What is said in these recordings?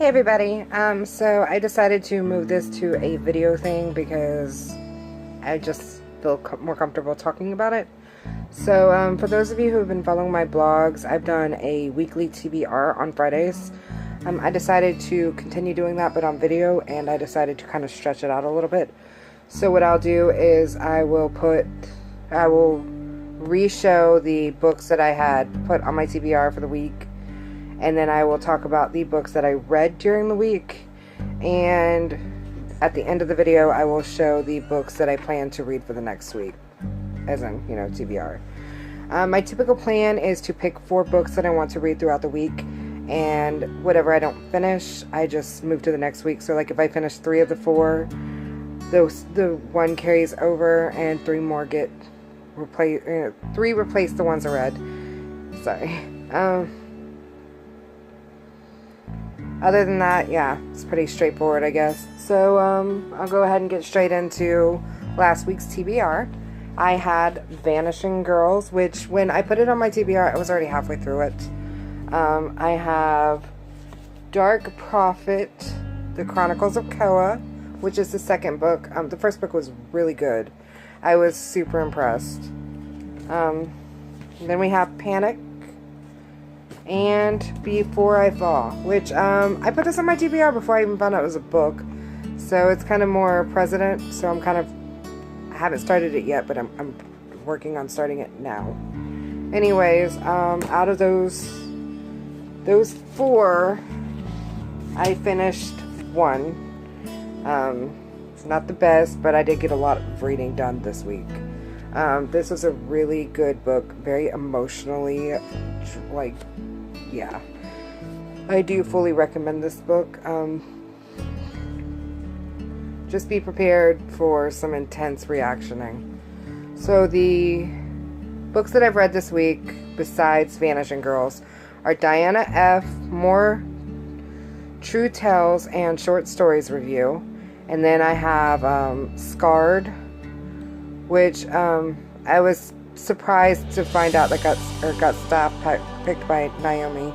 Hey everybody, so I decided to move this to a video thing because I just feel more comfortable talking about it. So for those of you who have been following my blogs, I've done a weekly TBR on Fridays. I decided to continue doing that but on video, and I decided to kind of stretch it out a little bit. So what I'll do is I will re-show the books that I had put on my TBR for the week. And then I will talk about the books that I read during the week. And at the end of the video, I will show the books that I plan to read for the next week. As in, TBR. My typical plan is to pick 4 books that I want to read throughout the week. And whatever I don't finish, I just move to the next week. So like if I finish 3 of the 4, the one carries over and 3 more get replaced. 3 replace the ones I read. Sorry. Other than that, yeah, it's pretty straightforward, I guess. So, I'll go ahead and get straight into last week's TBR. I had Vanishing Girls, which when I put it on my TBR, I was already halfway through it. I have Dark Prophet, The Chronicles of Koa, which is the second book. The first book was really good. I was super impressed. Then we have Panic and Before I Fall, which I put this on my TBR before I even found out it was a book, so it's kind of more President. So I haven't started it yet, but I'm working on starting it now. Anyways, out of those 4, I finished 1. It's not the best, but I did get a lot of reading done this week. This was a really good book, very emotionally, yeah, I do fully recommend this book. Just be prepared for some intense reactioning. So the books that I've read this week, besides Vanishing Girls, are Diana F., More True Tales and Short Stories Review. And then I have Scarred, which I was surprised to find out that got staff picked by Niume.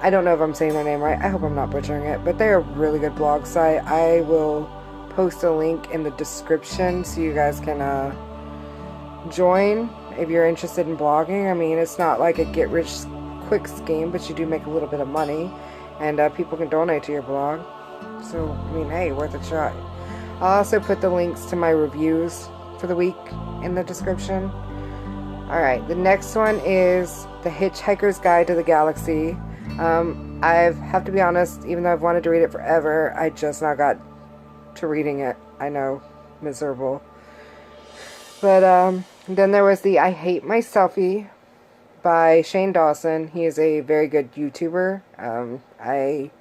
I don't know if I'm saying their name right. I hope I'm not butchering it, but they're a really good blog site. I will post a link in the description so you guys can join if you're interested in blogging. I mean, it's not like a get rich quick scheme, but you do make a little bit of money, and people can donate to your blog. So I mean, hey, worth a try. I'll also put the links to my reviews for the week in the description. Alright, the next one is The Hitchhiker's Guide to the Galaxy. I have to be honest, even though I've wanted to read it forever, I just now got to reading it. I know, miserable. But then there was the I Hate My Selfie by Shane Dawson. He is a very good YouTuber. I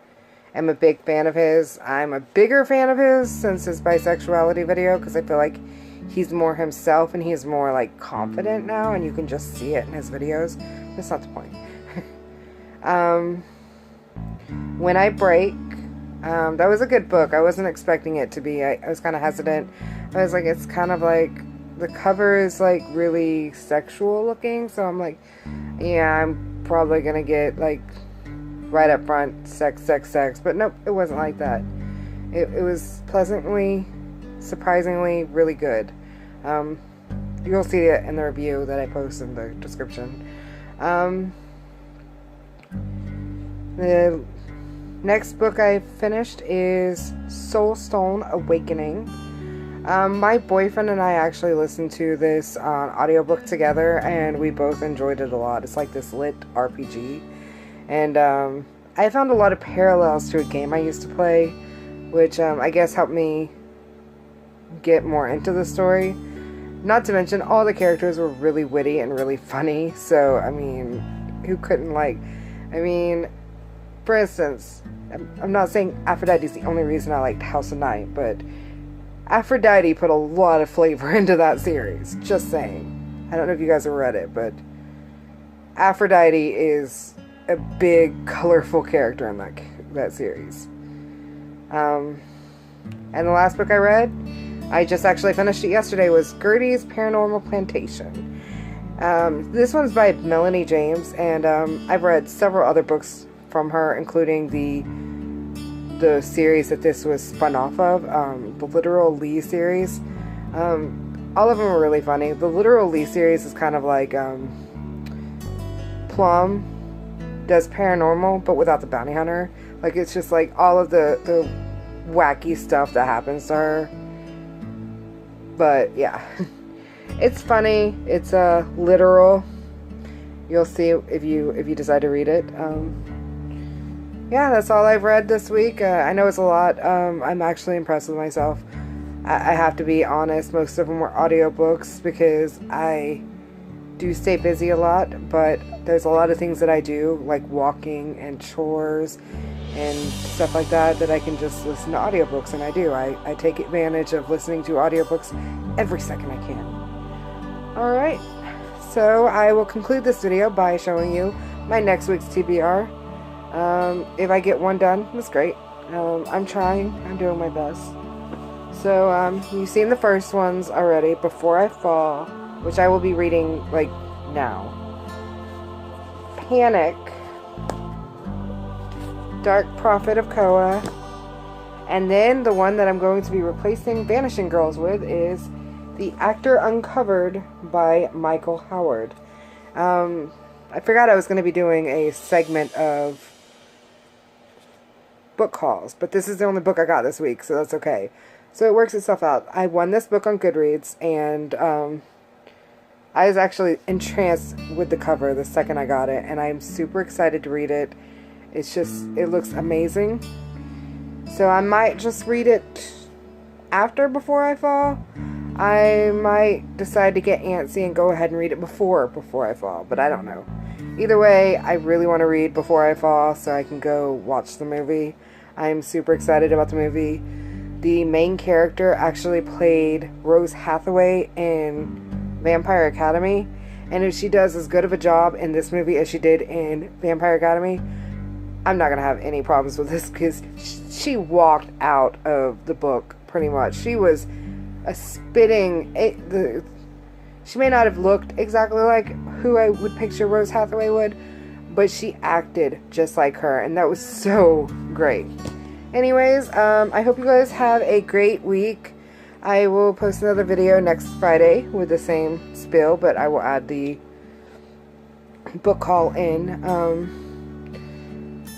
am a big fan of his. I'm a bigger fan of his since his bisexuality video, because I feel like he's more himself and he's more like confident now, and you can just see it in his videos. That's not the point. When I Break, that was a good book. I wasn't expecting it to be. I was kind of hesitant. I was like, it's kind of like, the cover is like really sexual looking, so I'm like, yeah, I'm probably gonna get like right up front sex, but nope, it wasn't like that. It was pleasantly, surprisingly really good. You'll see it in the review that I post in the description. The next book I finished is Soulstone Awakening. My boyfriend and I actually listened to this audiobook together, and we both enjoyed it a lot. It's like this lit RPG, and I found a lot of parallels to a game I used to play, which I guess helped me get more into the story. Not to mention, all the characters were really witty and really funny, so I mean, who couldn't for instance, I'm not saying Aphrodite's the only reason I liked House of Night, but Aphrodite put a lot of flavor into that series. Just saying. I don't know if you guys have read it, but Aphrodite is a big, colorful character in that series. And the last book I read, I just actually finished it yesterday, was Gertie's Paranormal Plantation. This one's by Melanie James, and I've read several other books from her, including the the series that this was spun off of, the Literal Lee series. All of them are really funny. The Literal Lee series is kind of like Plum does paranormal, but without the bounty hunter. Like, it's just like all of the wacky stuff that happens to her. But yeah, it's funny. It's literal. You'll see if you decide to read it. Yeah, that's all I've read this week. I know it's a lot. I'm actually impressed with myself. I have to be honest, most of them were audiobooks because I do stay busy a lot, but there's a lot of things that I do, like walking and chores and stuff like that, that I can just listen to audiobooks, and I do. I take advantage of listening to audiobooks every second I can. Alright, so I will conclude this video by showing you my next week's TBR. If I get one done, that's great. I'm trying. I'm doing my best. So, you've seen the first ones already, Before I Fall, which I will be reading, like, now. Panic, Dark Prophet of Koa, and then the one that I'm going to be replacing Vanishing Girls with is The Actor Uncovered by Michael Howard. I forgot I was going to be doing a segment of book hauls, but this is the only book I got this week, so that's okay. So it works itself out. I won this book on Goodreads, and I was actually entranced with the cover the second I got it, and I'm super excited to read it. It's just, it looks amazing. So I might just read it after Before I Fall. I might decide to get antsy and go ahead and read it before I Fall, but I don't know. Either way, I really want to read Before I Fall so I can go watch the movie. I'm super excited about the movie. The main character actually played Rose Hathaway in Vampire Academy, and if she does as good of a job in this movie as she did in Vampire Academy, I'm not going to have any problems with this, because she walked out of the book, pretty much. She was a spitting... She may not have looked exactly like who I would picture Rose Hathaway would, but she acted just like her, and that was so great. Anyways, I hope you guys have a great week. I will post another video next Friday with the same spiel, but I will add the book haul in.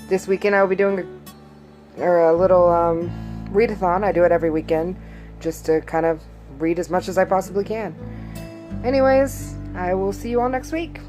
This weekend I will be doing a little readathon. I do it every weekend just to kind of read as much as I possibly can. Anyways, I will see you all next week.